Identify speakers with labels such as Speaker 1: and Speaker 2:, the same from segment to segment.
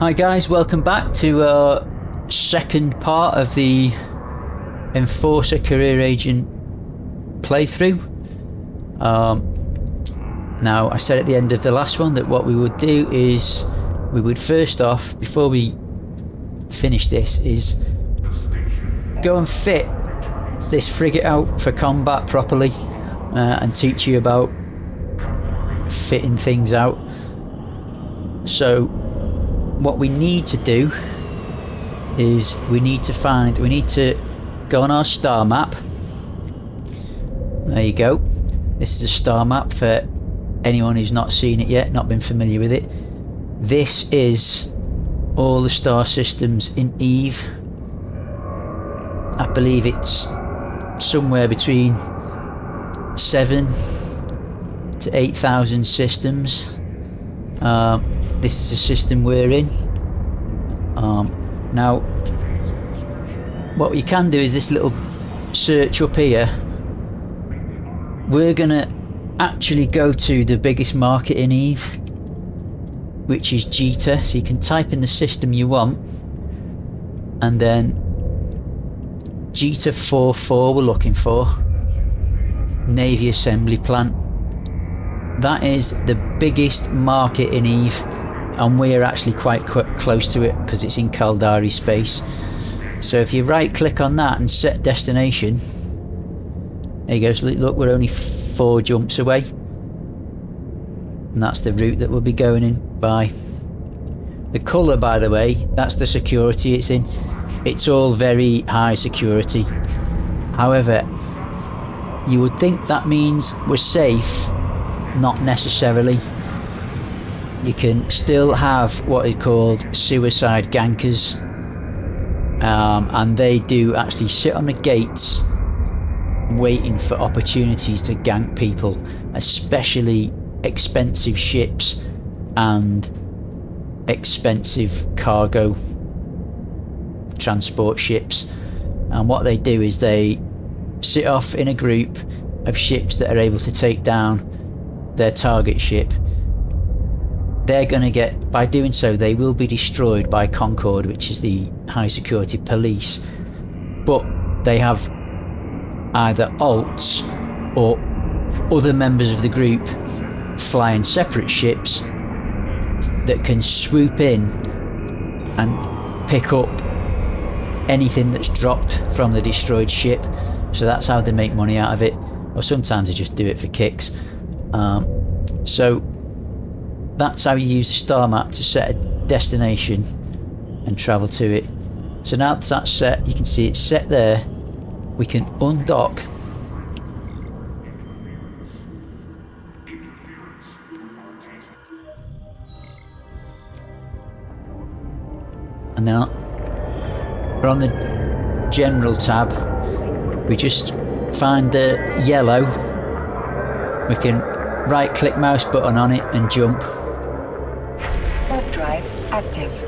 Speaker 1: Hi guys, welcome back to our second part of the Enforcer Career Agent playthrough. Now, I said at the end of the last one that what we would do is we would first off, before we finish this, is go and fit this frigate out for combat properly and teach you about fitting things out. So what we need to do is we need to go on our star map. There you go. This is a star map for anyone who's not seen it yet, not been familiar with it. This is all the star systems in Eve. I believe it's somewhere between 7 to 8,000 systems. This is the system we're in. Now, what you can do is this little search up here. We're gonna actually go to the biggest market in Eve, which is Jita. So you can type in the system you want, and then Jita 44 we're looking for. Navy assembly plant. That is the biggest market in Eve, and we're actually quite close to it because it's in Caldari space. So if you right click on that and set destination, there you go. So look, we're only 4 jumps away, and that's the route that we'll be going in by. The colour, by the way, that's the security it's in. It's all very high security. However, you would think that means we're safe. Not necessarily. You can still have what is called suicide gankers, and they do actually sit on the gates waiting for opportunities to gank people, especially expensive ships and expensive cargo transport ships. And what they do is they sit off in a group of ships that are able to take down their target ship. They're going to get, by doing so, they will be destroyed by Concord, which is the high security police, but they have either alts or other members of the group flying separate ships that can swoop in and pick up anything that's dropped from the destroyed ship. So that's how they make money out of it, or sometimes they just do it for kicks. So that's how you use the star map to set a destination and travel to it. So now that's set, you can see it's set there. We can undock. And now we're on the general tab. We just find the yellow. We can right click mouse button on it and jump.
Speaker 2: Warp drive active.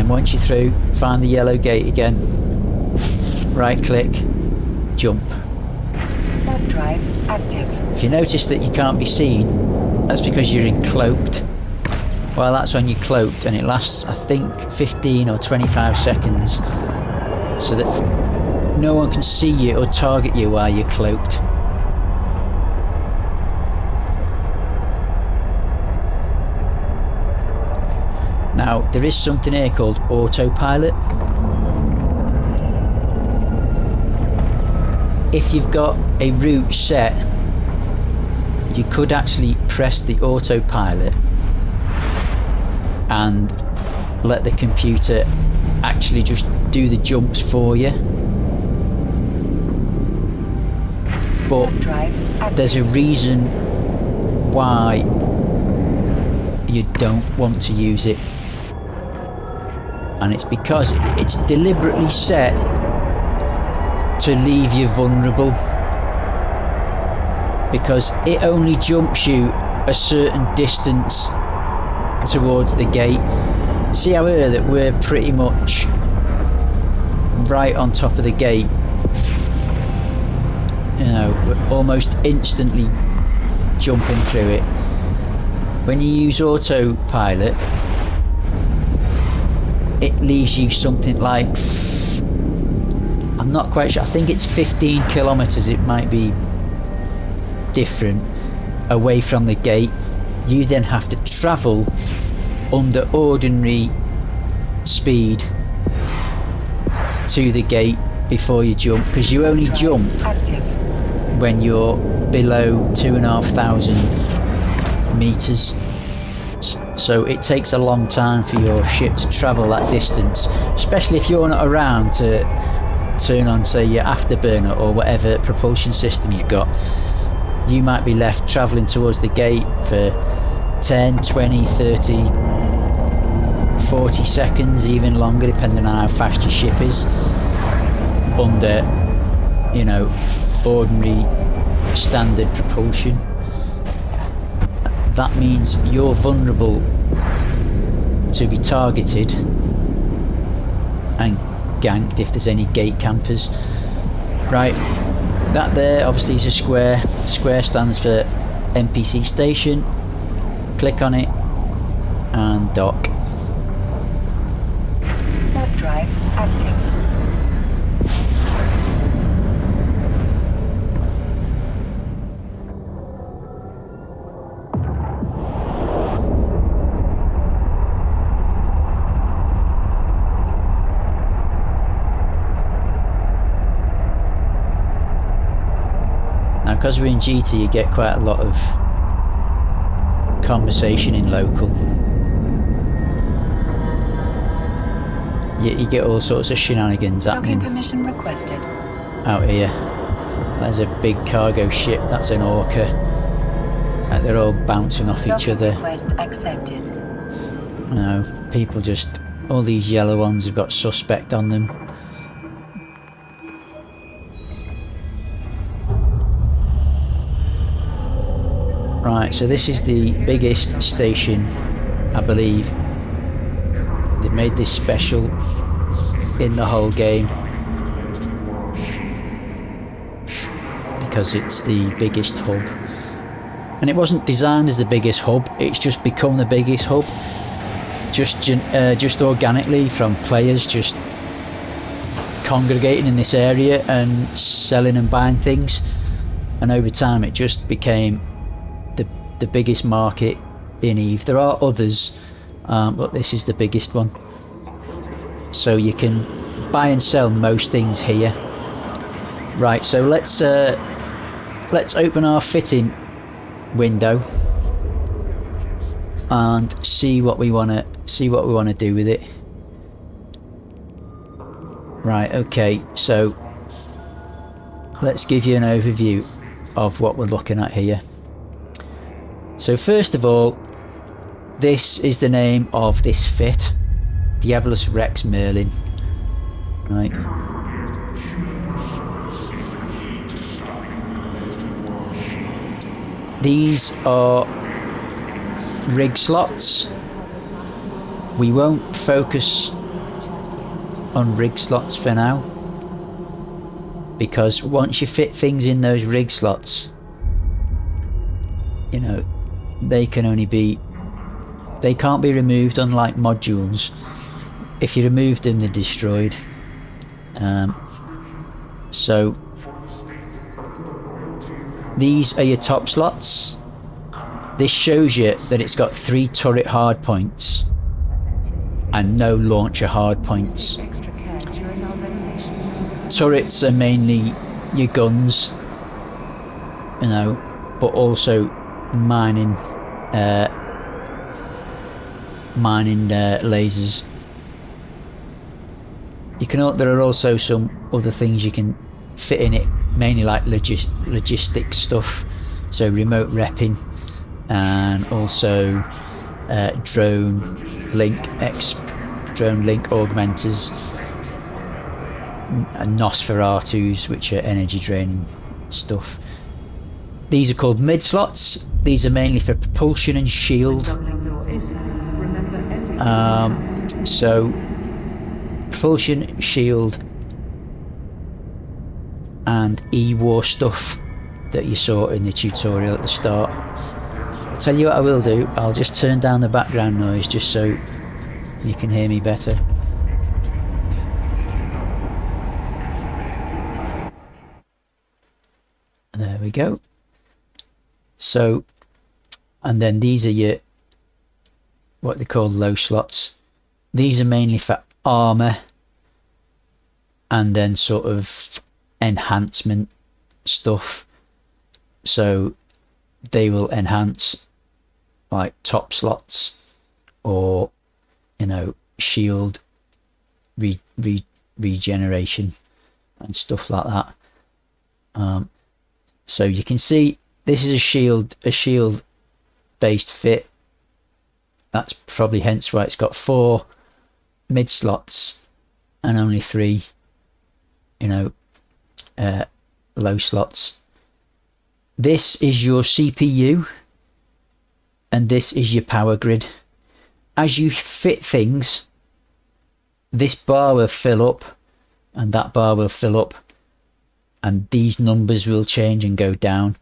Speaker 1: Once you're through, find the yellow gate again, right click, jump.
Speaker 2: Warp drive active.
Speaker 1: If you notice that you can't be seen, that's because you're in cloaked. Well, that's when you're cloaked, and it lasts, I think, 15 or 25 seconds, so that no one can see you or target you while you're cloaked. Now, there is something here called autopilot. If you've got a route set, you could actually press the autopilot and let the computer actually just do the jumps for you. but
Speaker 2: Warp drive
Speaker 1: there's a
Speaker 2: active.
Speaker 1: reason why you don't want to use it, and it's because it's deliberately set to leave you vulnerable, because it only jumps you a certain distance towards the gate. See how here that we're pretty much right on top of the gate, you know, we're almost instantly jumping through it. When you use autopilot, it leaves you something like, I'm not quite sure, I think it's 15 kilometers, it might be different, away from the gate. You then have to travel under ordinary speed to the gate before you jump, because you only jump
Speaker 2: Active.
Speaker 1: when you're below 2,500 meters. So it takes a long time for your ship to travel that distance, especially if you're not around to turn on, say, your afterburner or whatever propulsion system you've got. You might be left travelling towards the gate for 10, 20, 30, 40 seconds, even longer, depending on how fast your ship is, under, you know, ordinary standard propulsion. That means you're vulnerable to be targeted and ganked if there's any gate campers. Right, that there obviously is a square. Square stands for NPC station. Click on it and dock.
Speaker 2: Warp drive active.
Speaker 1: Now, because we're in Jita, you get quite a lot of conversation in local. You get all sorts of shenanigans
Speaker 2: Docking
Speaker 1: happening
Speaker 2: permission requested.
Speaker 1: out here. There's a big cargo ship, that's an orca. They're all bouncing off each
Speaker 2: Docking
Speaker 1: other.
Speaker 2: request accepted.
Speaker 1: You know, people just, all these yellow ones have got suspect on them. Right, so this is the biggest station, I believe. They've made this special in the whole game because it's the biggest hub. And it wasn't designed as the biggest hub, it's just become the biggest hub. Just organically from players just congregating in this area and selling and buying things. And over time it just became the biggest market in EVE. There are others, but this is the biggest one. So you can buy and sell most things here. Right, so let's open our fitting window and see what we want to do with it. Right, okay, so let's give you an overview of what we're looking at here. So first of all, this is the name of this fit, Diabolus Rex Merlin. Right. These are rig slots. We won't focus on rig slots for now, because once you fit things in those rig slots, you know, they can't be removed, unlike modules. If you remove them, they're destroyed. So these are your top slots. This shows you that it's got 3 turret hardpoints and no launcher hardpoints. Turrets are mainly your guns, you know, but also mining lasers. There are also some other things you can fit in it mainly like logistic stuff, so remote repping, and also drone link augmenters, and Nosferatus, which are energy draining stuff. These are called mid slots. These are mainly for propulsion and shield. So propulsion, shield, and E-War stuff that you saw in the tutorial at the start. I'll tell you what I will do, I'll just turn down the background noise just so you can hear me better. There we go. So, and then these are your, what they call low slots. These are mainly for armour and then sort of enhancement stuff. So they will enhance like top slots, or shield regeneration and stuff like that. So you can see this is a shield based fit. That's probably hence why it's got 4 mid slots and only 3 low slots. This is your CPU and this is your power grid. As you fit things, this bar will fill up and that bar will fill up, and these numbers will change and go down,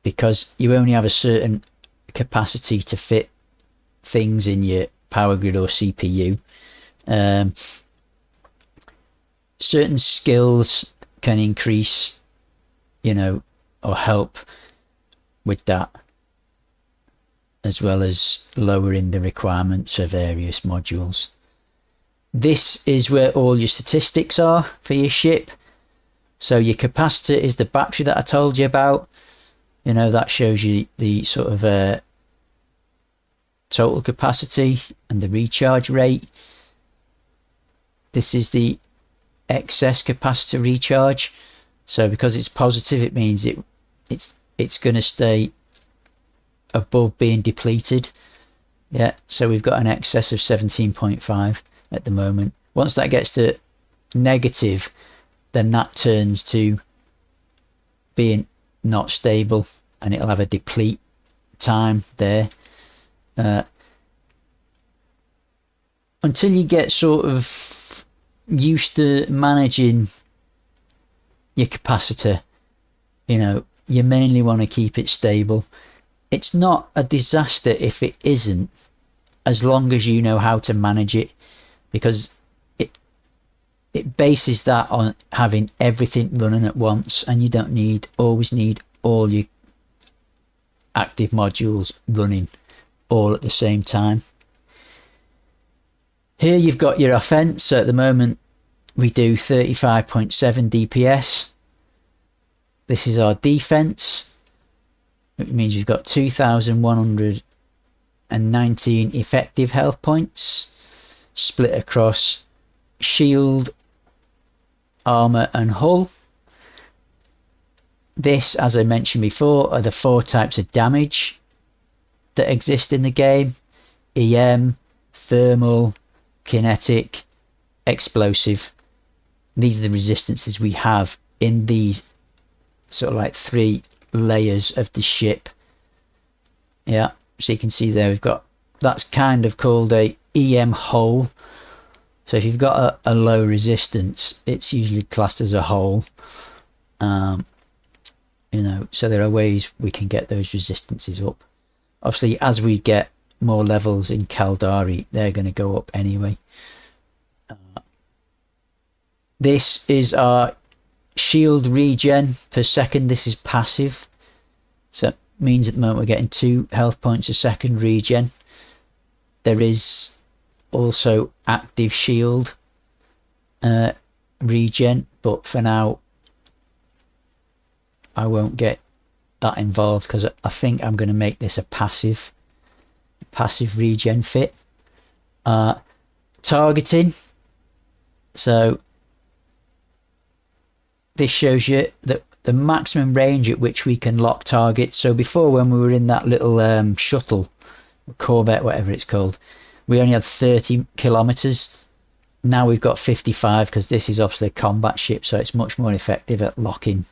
Speaker 1: because you only have a certain capacity to fit things in your power grid or CPU. Certain skills can increase, or help with that, as well as lowering the requirements for various modules. This is where all your statistics are for your ship. So your capacitor is the battery that I told you about. That shows you the sort of total capacity and the recharge rate. This is the excess capacitor recharge. So because it's positive, it means it's going to stay above being depleted. Yeah, so we've got an excess of 17.5 at the moment. Once that gets to negative, then that turns to being not stable, and it'll have a deplete time there. Until you get sort of used to managing your capacitor, you mainly want to keep it stable. It's not a disaster if it isn't, as long as you know how to manage it, because it bases that on having everything running at once, and you don't always need all your active modules running all at the same time. Here you've got your offence. So at the moment we do 35.7 DPS. This is our defence, which means you've got 2,119 effective health points split across shield, armour and hull. This, as I mentioned before, are the 4 types of damage that exist in the game: EM, thermal, kinetic, explosive. These are the resistances we have in these sort of like 3 layers of the ship. Yeah, so you can see there we've got, that's kind of called a EM hole. So if you've got a low resistance, it's usually classed as a hole. So there are ways we can get those resistances up. Obviously, as we get more levels in Caldari, they're going to go up anyway. This is our shield regen per second. This is passive, so it means at the moment we're getting 2 health points a second regen. There is also active shield regen, but for now I won't get that involved, because I think I'm going to make this a passive regen fit. Targeting, so this shows you that the maximum range at which we can lock targets. So before, when we were in that little shuttle, Corvette, whatever it's called, we only had 30 kilometers. Now we've got 55 because this is obviously a combat ship, so it's much more effective at locking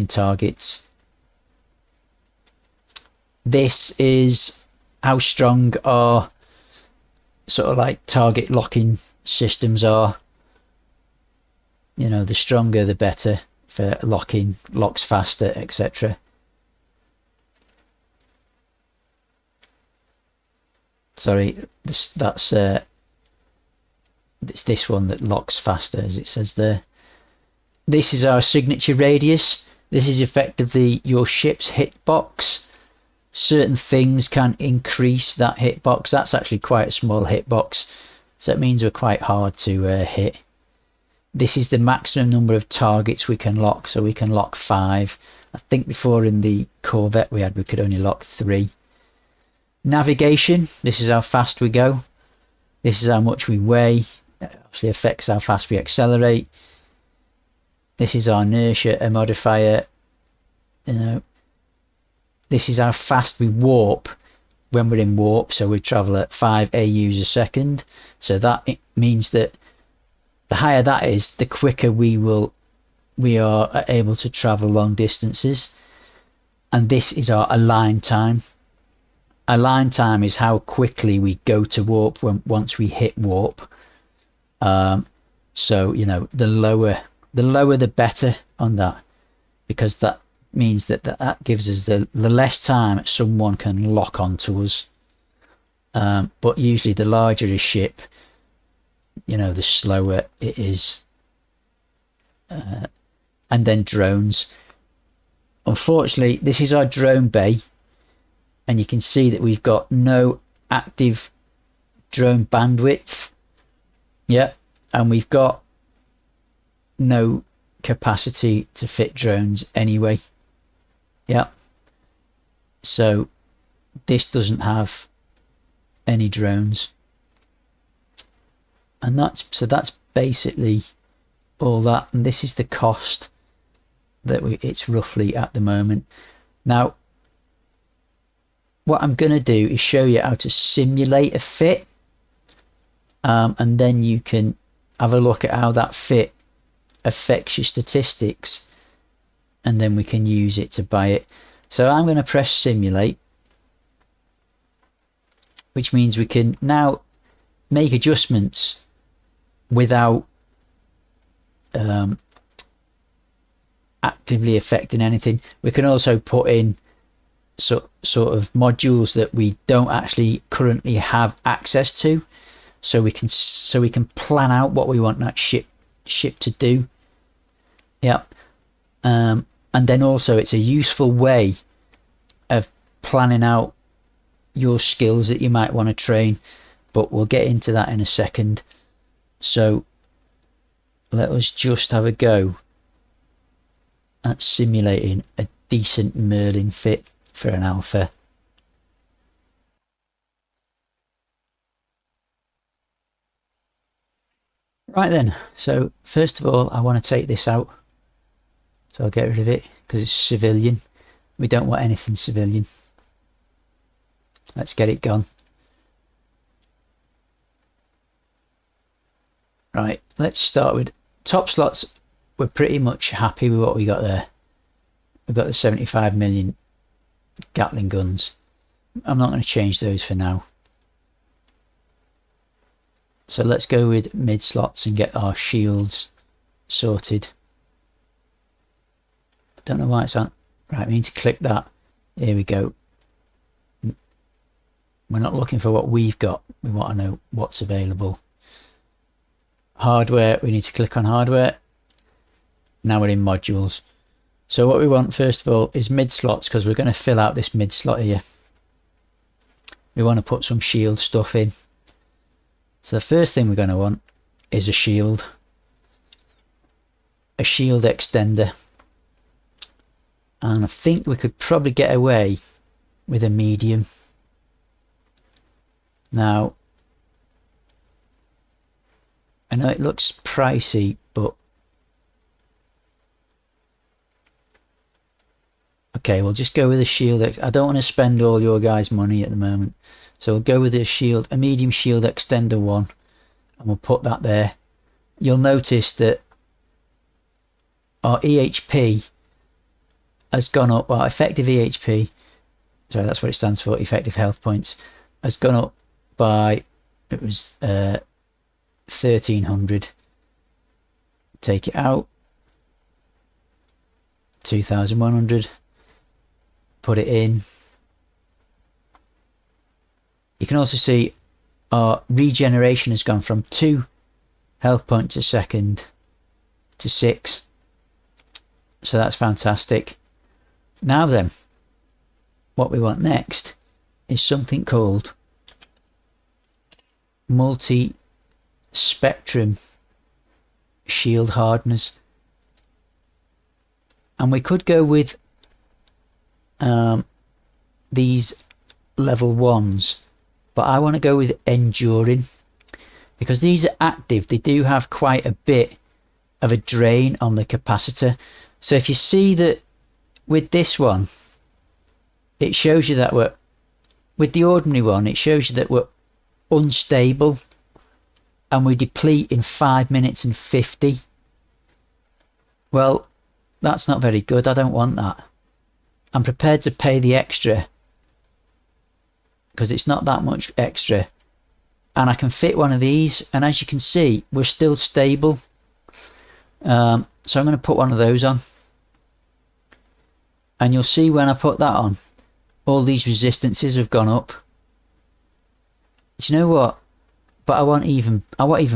Speaker 1: targets. This is how strong our sort of like target locking systems are. You know, the stronger the better for locking, locks faster, etc. Sorry, that's it's this one that locks faster, as it says there. This is our signature radius. This is effectively your ship's hitbox. Certain things can increase that hitbox. That's actually quite a small hitbox, so it means we're quite hard to hit. This is the maximum number of targets we can lock, so we can lock 5. I think before in the Corvette we could only lock 3. Navigation, this is how fast we go. This is how much we weigh. It obviously affects how fast we accelerate. This is our inertia, a modifier. You know, this is how fast we warp when we're in warp. So we travel at 5 AUs a second. So that means that the higher that is, the quicker we are able to travel long distances. And this is our align time. Align time is how quickly we go to warp once we hit warp. So, you know, the lower the better on that, because that means that gives us the less time someone can lock onto us. But usually the larger a ship, you know, the slower it is. And then drones. Unfortunately, this is our drone bay, and you can see that we've got no active drone bandwidth. Yeah, and we've got no capacity to fit drones anyway. Yeah, so this doesn't have any drones, and that's basically all that. And this is the cost that it's roughly at the moment. Now, what I'm going to do is show you how to simulate a fit, and then you can have a look at how that fit affects your statistics, and then we can use it to buy it. So I'm going to press simulate, which means we can now make adjustments without actively affecting anything. We can also put in sort of modules that we don't actually currently have access to, so we can plan out what we want that ship to do. Yeah. And then also it's a useful way of planning out your skills that you might want to train, but we'll get into that in a second. So let us just have a go at simulating a decent Merlin fit for an alpha. Right then, so first of all I want to take this out, so I'll get rid of it because it's civilian. We don't want anything civilian. Let's get it gone. Right, let's start with top slots. We're pretty much happy with what we got there. We've got the 75 million Gatling guns. I'm not going to change those for now. So let's go with mid slots and get our shields sorted. I don't know why it's on. Right, we need to click that. Here we go. We're not looking for what we've got. We want to know what's available. Hardware, we need to click on hardware. Now we're in modules. So what we want first of all is mid slots, because we're going to fill out this mid slot here. We want to put some shield stuff in. So the first thing we're going to want is a shield extender. And I think we could probably get away with a medium. Now, I know it looks pricey, but okay, we'll just go with a shield. I don't want to spend all your guys' money at the moment, so we'll go with a medium shield extender 1, and we'll put that there. You'll notice that our EHP has gone up. Our effective EHP, sorry, that's what it stands for, effective health points, has gone up by, it was 1300. Take it out, 2100. Put it in. You can also see our regeneration has gone from 2 health points a second to 6. So that's fantastic. Now then, what we want next is something called Multispectrum shield hardeners. And we could go with these level 1s, but I want to go with enduring, because these are active. They do have quite a bit of a drain on the capacitor. So if you see that with this one, it shows you that with the ordinary one, it shows you that we're unstable and we deplete in 5 minutes and 50. Well, that's not very good. I don't want that. I'm prepared to pay the extra because it's not that much extra, and I can fit one of these, and as you can see, we're still stable. So I'm going to put one of those on, and you'll see when I put that on, all these resistances have gone up. Do you know what? But I want even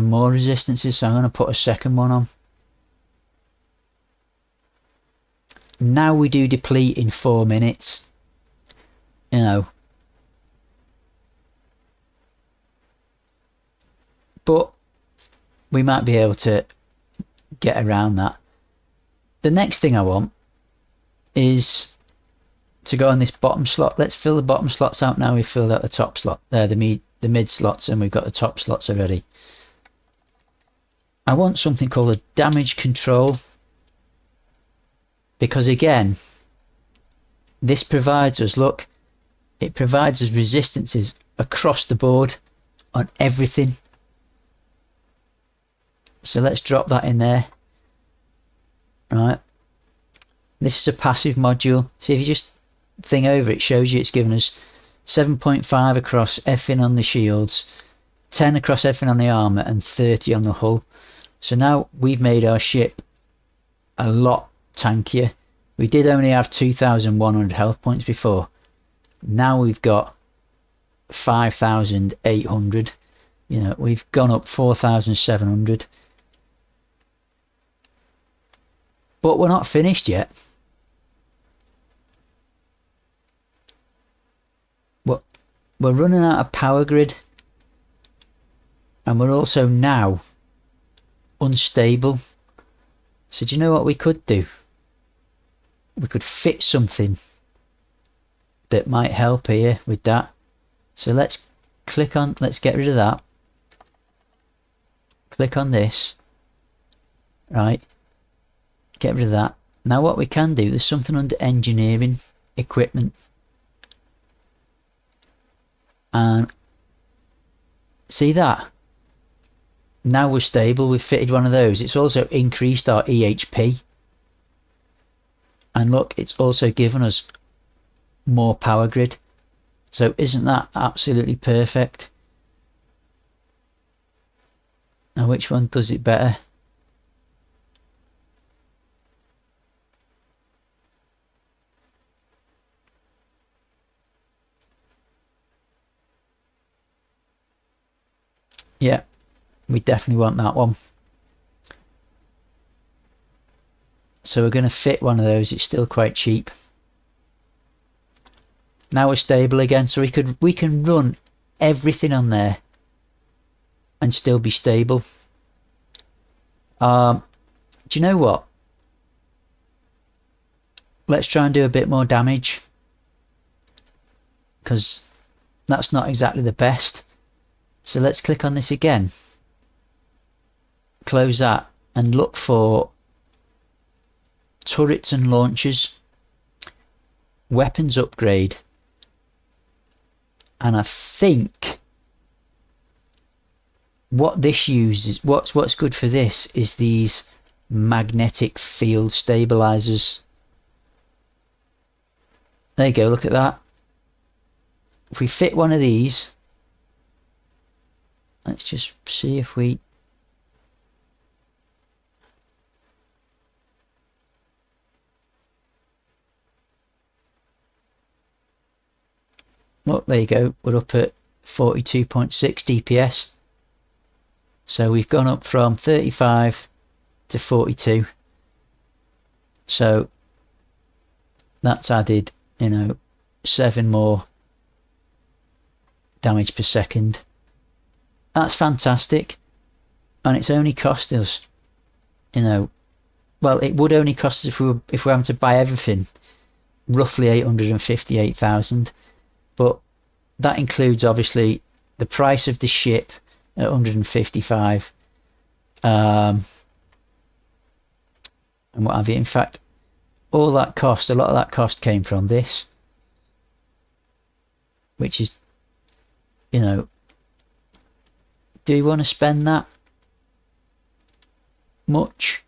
Speaker 1: more resistances, so I'm going to put a second one on. Now we do deplete in 4 minutes, you know. But we might be able to get around that. The next thing I want is to go on this bottom slot. Let's fill the bottom slots out now. We've filled out the top slot there, the mid slots, and we've got the top slots already. I want something called a damage control, because again, this provides us, look, it provides us resistances across the board on everything. So let's drop that in there. Right, this is a passive module. See, if you just thing over, it shows you it's given us 7.5 across everything on the shields, 10 across everything on the armour, and 30 on the hull. So now we've made our ship a lot tankier. We did only have 2,100 health points before. Now we've got 5,800. You know, we've gone up 4,700. But we're not finished yet. We're running out of power grid, and we're also now unstable. So do you know what we could do? We could fit something that might help here with that. So let's click on, let's get rid of that. Click on this. Right. Get rid of that. Now what we can do, there's something under engineering, equipment. And see that? Now we're stable, we've fitted one of those. It's also increased our EHP. And look, it's also given us more power grid. So isn't that absolutely perfect? Now which one does it better? Yeah, we definitely want that one. So we're going to fit one of those. It's still quite cheap. Now we're stable again, so we can run everything on there and still be stable. Do you know what? Let's try and do a bit more damage, because that's not exactly the best. So let's click on this again. close that, and look for turrets and launchers, weapons upgrade, and I think what this uses, what's good for this is these magnetic field stabilisers. There you go, look at that. If we fit one of these, let's just see if we... Well, there you go, we're up at 42.6 DPS. So we've gone up from 35 to 42. So that's added, 7 more damage per second. That's fantastic. And it's only cost us, well, it would only cost us if we were having to buy everything, roughly 858,000. But that includes obviously the price of the ship at 155, and what have you. In fact, all that cost, a lot of that cost came from this, which is, do you want to spend that much?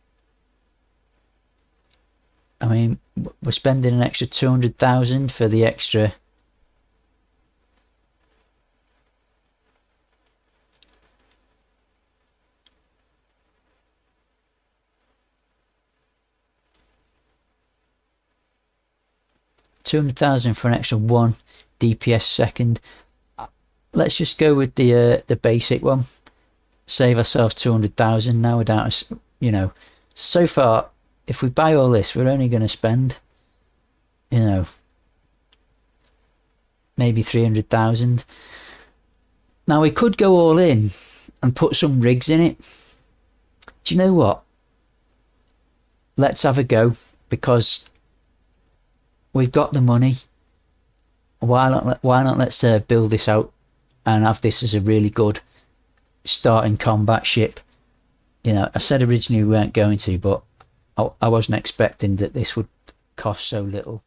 Speaker 1: I mean, we're spending an extra 200,000 for the extra. $200,000 for an extra 1 DPS second. Let's just go with the basic one. Save ourselves 200,000. Now we're down to, so far, if we buy all this, we're only going to spend, maybe 300,000. Now we could go all in and put some rigs in it. Do you know what? Let's have a go, because we've got the money. Why not let's build this out and have this as a really good starting combat ship. I said originally we weren't going to, but I wasn't expecting that this would cost so little.